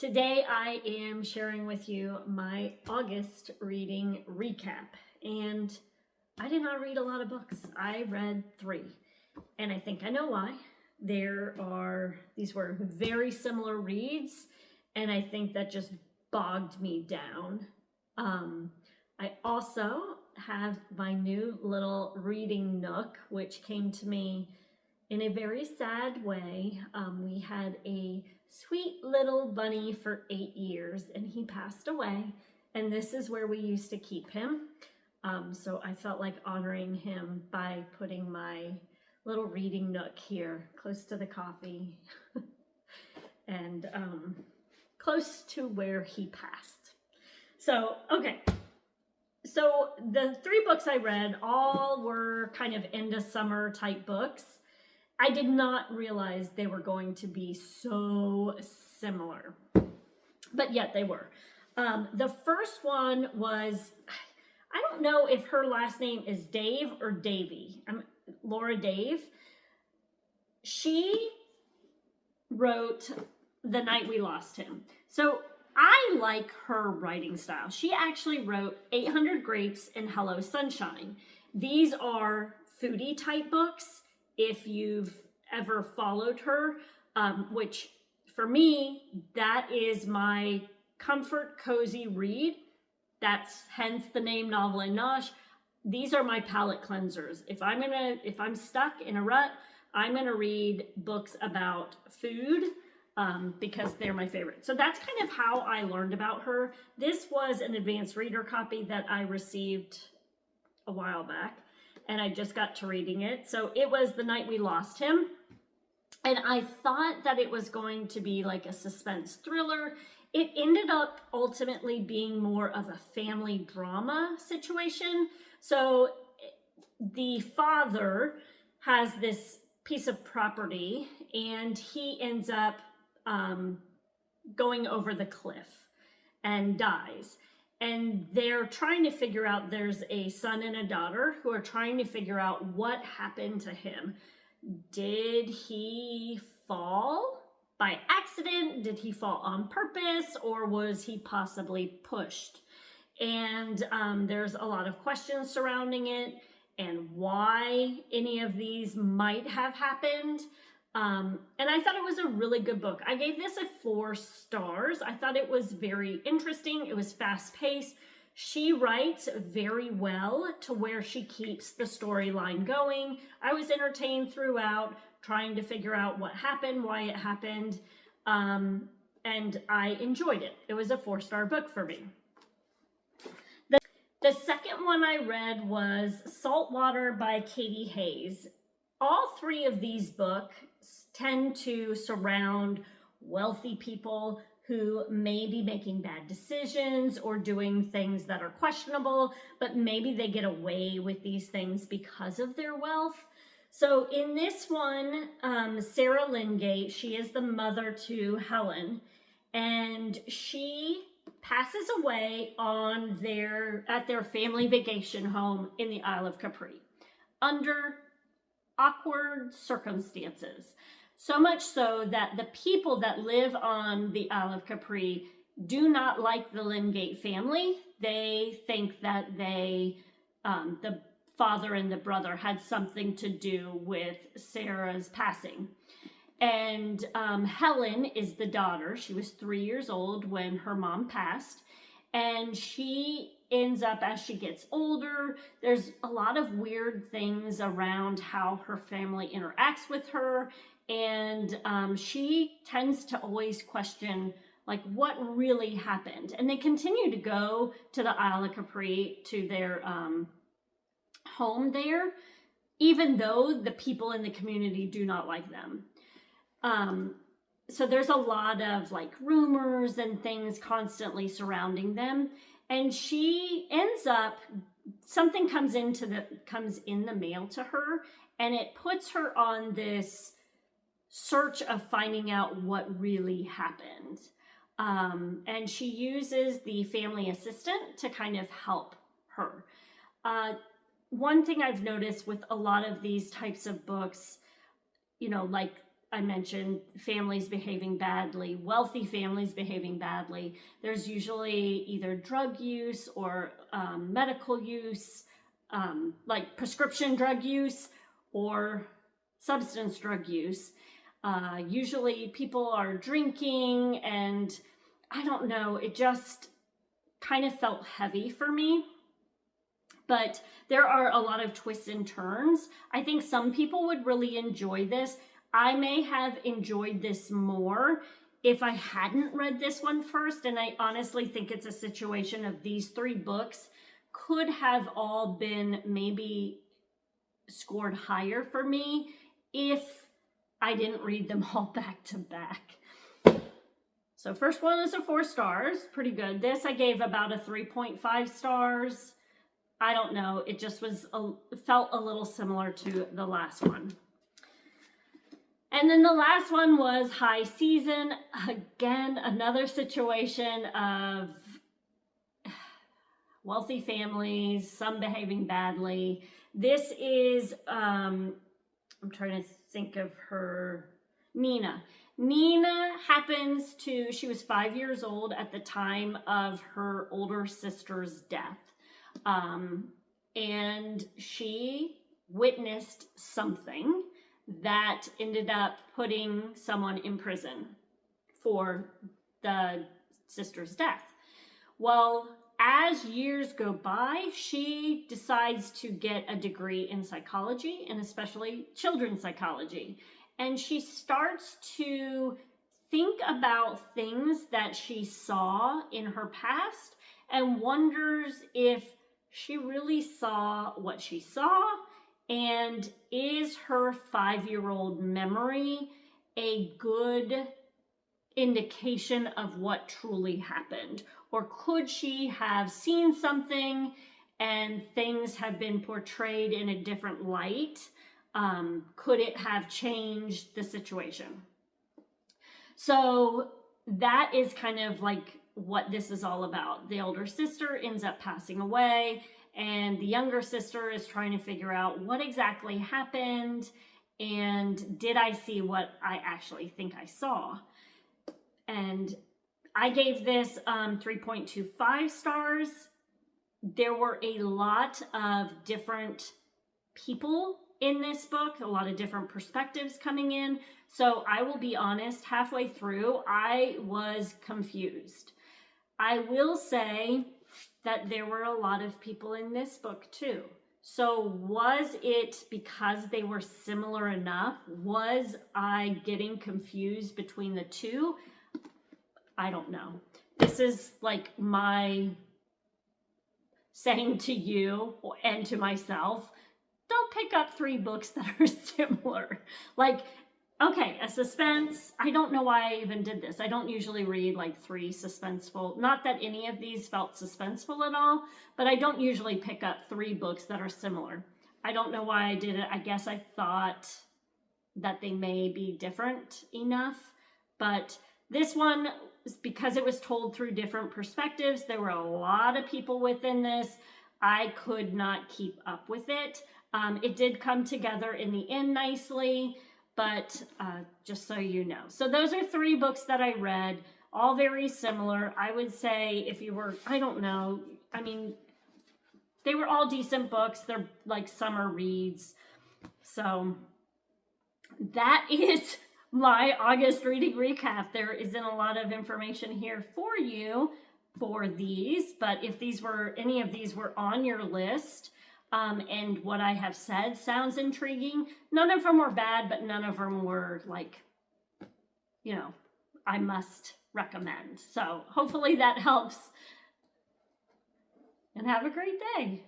Today I am sharing with you my August reading recap, and I did not read a lot of books. I read 3, and I think I know why. These were very similar reads, and I think that just bogged me down. I also have my new little reading nook, which came to me in a very sad way. We had a sweet little bunny for 8 years, and he passed away, and this is where we used to keep him. So I felt like honoring him by putting my little reading nook here, close to the coffee, and close to where he passed. So, okay. So the 3 books I read all were kind of end of summer type books. I did not realize they were going to be so similar, but yet they were. The first one was, I don't know if her last name is Dave or Davy. Laura Dave. She wrote The Night We Lost Him. So I like her writing style. She actually wrote 800 Grapes and Hello Sunshine. These are foodie type books. If you've ever followed her, which for me, that is my comfort cozy read. That's hence the name Novel and Nosh. These are my palate cleansers. If I'm stuck in a rut, I'm gonna read books about food because they're my favorite. So that's kind of how I learned about her. This was an advanced reader copy that I received a while back, and I just got to reading it. So it was The Night We Lost Him. And I thought that it was going to be like a suspense thriller. It ended up ultimately being more of a family drama situation. So the father has this piece of property, and he ends up going over the cliff and dies. And they're trying to figure out, there's a son and a daughter who are trying to figure out what happened to him. Did he fall by accident? Did he fall on purpose? Or was he possibly pushed? And there's a lot of questions surrounding it and why any of these might have happened. And I thought it was a really good book. I gave this a 4 stars. I thought it was very interesting. It was fast paced. She writes very well to where she keeps the storyline going. I was entertained throughout, trying to figure out what happened, why it happened, and I enjoyed it. It was a 4-star book for me. The second one I read was Saltwater by Katie Hayes. All 3 of these books tend to surround wealthy people who may be making bad decisions or doing things that are questionable, but maybe they get away with these things because of their wealth. So in this one, Sarah Lingate, she is the mother to Helen, and she passes away at their family vacation home in the Isle of Capri under awkward circumstances. So much so that the people that live on the Isle of Capri do not like the Lingate family. They think that the father and the brother had something to do with Sarah's passing. And Helen is the daughter. She was 3 years old when her mom passed. And she ends up, as she gets older, there's a lot of weird things around how her family interacts with her. And she tends to always question, like, what really happened. And they continue to go to the Isle of Capri, to their home there, even though the people in the community do not like them. So there's a lot of like rumors and things constantly surrounding them. And she ends up, something comes in the mail to her, and it puts her on this search of finding out what really happened. And she uses the family assistant to kind of help her. One thing I've noticed with a lot of these types of books, you know, like I mentioned families behaving badly, wealthy families behaving badly. There's usually either drug use or medical use, like prescription drug use or substance drug use. Usually people are drinking, and I don't know, it just kind of felt heavy for me. But there are a lot of twists and turns. I think some people would really enjoy this. I may have enjoyed this more if I hadn't read this one first, and I honestly think it's a situation of these 3 books could have all been maybe scored higher for me if I didn't read them all back to back. So first one is a 4 stars, pretty good. This I gave about a 3.5 stars. I don't know, it just felt a little similar to the last one. And then the last one was High Season. Again, another situation of wealthy families, some behaving badly. This is, I'm trying to think of her, Nina. Nina she was 5 years old at the time of her older sister's death. And she witnessed something that ended up putting someone in prison for the sister's death. Well, as years go by, she decides to get a degree in psychology, and especially children's psychology. And she starts to think about things that she saw in her past and wonders if she really saw what she saw, and is her 5-year-old memory a good indication of what truly happened? Or could she have seen something and things have been portrayed in a different light? Could it have changed the situation? So that is kind of like what this is all about. The older sister ends up passing away, and the younger sister is trying to figure out what exactly happened, and did I see what I actually think I saw? And I gave this 3.25 stars. There were a lot of different people in this book, a lot of different perspectives coming in. So I will be honest, halfway through, I was confused. I will say that there were a lot of people in this book too. So was it because they were similar enough? Was I getting confused between the two? I don't know. This is like my saying to you and to myself, don't pick up 3 books that are similar. Like, okay, a suspense. I don't know why I even did this. I don't usually read like 3 suspenseful. Not that any of these felt suspenseful at all, but I don't usually pick up 3 books that are similar. I don't know why I did it. I guess I thought that they may be different enough, but this one, because it was told through different perspectives, there were a lot of people within this. I could not keep up with it. It did come together in the end nicely, but just so you know. So those are 3 books that I read, all very similar. I would say if you were, I don't know, I mean, they were all decent books. They're like summer reads. So that is my August reading recap. There isn't a lot of information here for you for these, but if any of these were on your list, and what I have said sounds intriguing, none of them were bad, but none of them were like, you know, I must recommend. So hopefully that helps, and have a great day.